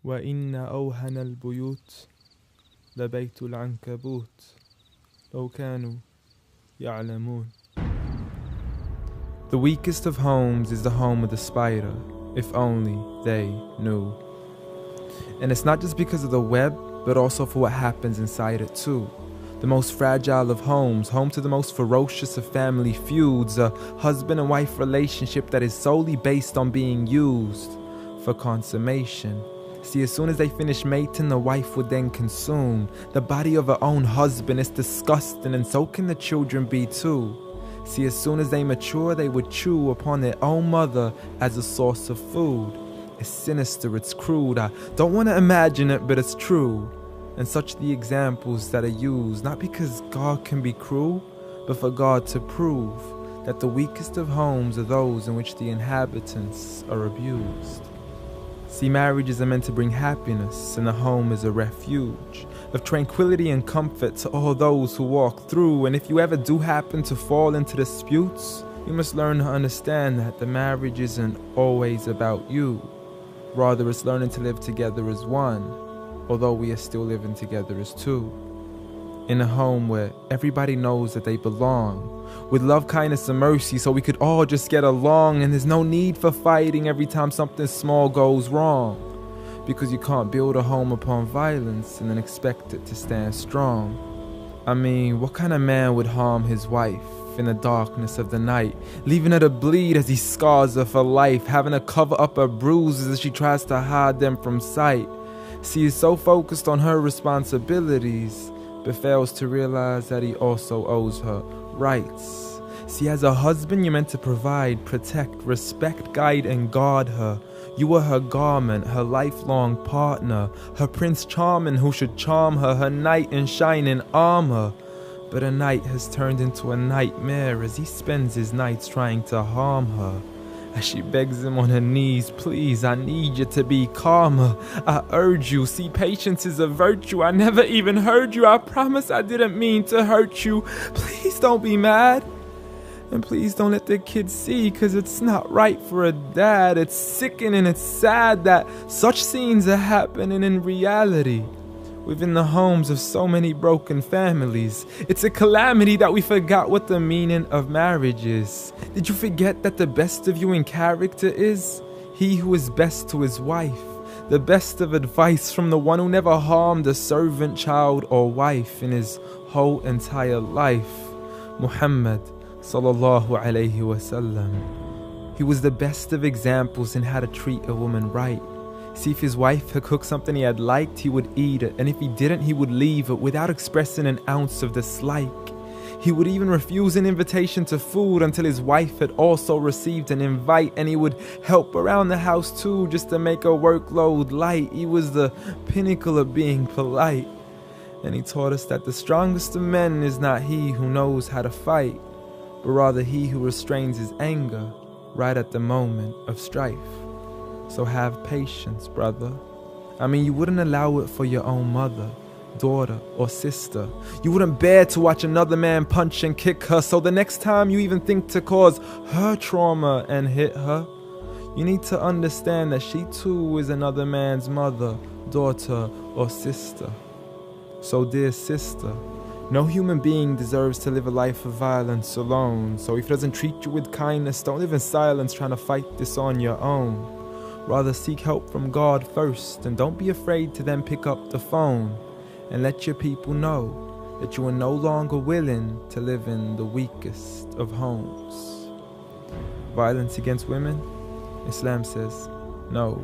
وإن أوهن البيوت لبيت العنكبوت لو كانوا يعلمون. The weakest of homes is the home of the spider, if only they knew. And it's not just because of the web, but also for what happens inside it too. The most fragile of homes, home to the most ferocious of family feuds, a husband and wife relationship that is solely based on being used for consummation. See, as soon as they finish mating, the wife would then consume the body of her own husband. It's disgusting, and so can the children be too. See, as soon as they mature, they would chew upon their own mother as a source of food. It's sinister, it's crude, I don't want to imagine it, but it's true. And such the examples that are used, not because God can be cruel, but for God to prove that the weakest of homes are those in which the inhabitants are abused. See, marriages are meant to bring happiness, and the home is a refuge of tranquility and comfort to all those who walk through. And if you ever do happen to fall into disputes, you must learn to understand that the marriage isn't always about you. Rather, it's learning to live together as one, although we are still living together as two. In a home where everybody knows that they belong, with love, kindness, and mercy, so we could all just get along, and there's no need for fighting every time something small goes wrong. Because you can't build a home upon violence and then expect it to stand strong. I mean, what kind of man would harm his wife in the darkness of the night, leaving her to bleed as he scars her for life, having to cover up her bruises as she tries to hide them from sight? See, he's so focused on her responsibilities, but fails to realize that he also owes her rights. See, as a husband, you're meant to provide, protect, respect, guide, and guard her. You are her garment, her lifelong partner, her Prince Charming who should charm her, her knight in shining armor. But a night has turned into a nightmare as he spends his nights trying to harm her. As she begs him on her knees, please, I need you to be calmer. I urge you, see, patience is a virtue. I never even heard you. I promise I didn't mean to hurt you. Please don't be mad. And please don't let the kids see, cause it's not right for a dad. It's sickening, it's sad that such scenes are happening in reality within the homes of so many broken families. It's a calamity that we forgot what the meaning of marriage is. Did you forget that the best of you in character is he who is best to his wife? The best of advice from the one who never harmed a servant, child, or wife in his whole entire life. Muhammad sallallahu alayhi wasallam. He was the best of examples in how to treat a woman right. See, if his wife had cooked something he had liked, he would eat it, and if he didn't, he would leave it without expressing an ounce of dislike. He would even refuse an invitation to food until his wife had also received an invite, and he would help around the house too, just to make her workload light. He was the pinnacle of being polite. And he taught us that the strongest of men is not he who knows how to fight, but rather he who restrains his anger right at the moment of strife. So have patience, brother. I mean, you wouldn't allow it for your own mother, daughter, or sister. You wouldn't bear to watch another man punch and kick her, so the next time you even think to cause her trauma and hit her, you need to understand that she too is another man's mother, daughter, or sister. So dear sister, no human being deserves to live a life of violence alone. So if he doesn't treat you with kindness, don't live in silence trying to fight this on your own. Rather seek help from God first, and don't be afraid to then pick up the phone and let your people know that you are no longer willing to live in the weakest of homes. Violence against women? Islam says no.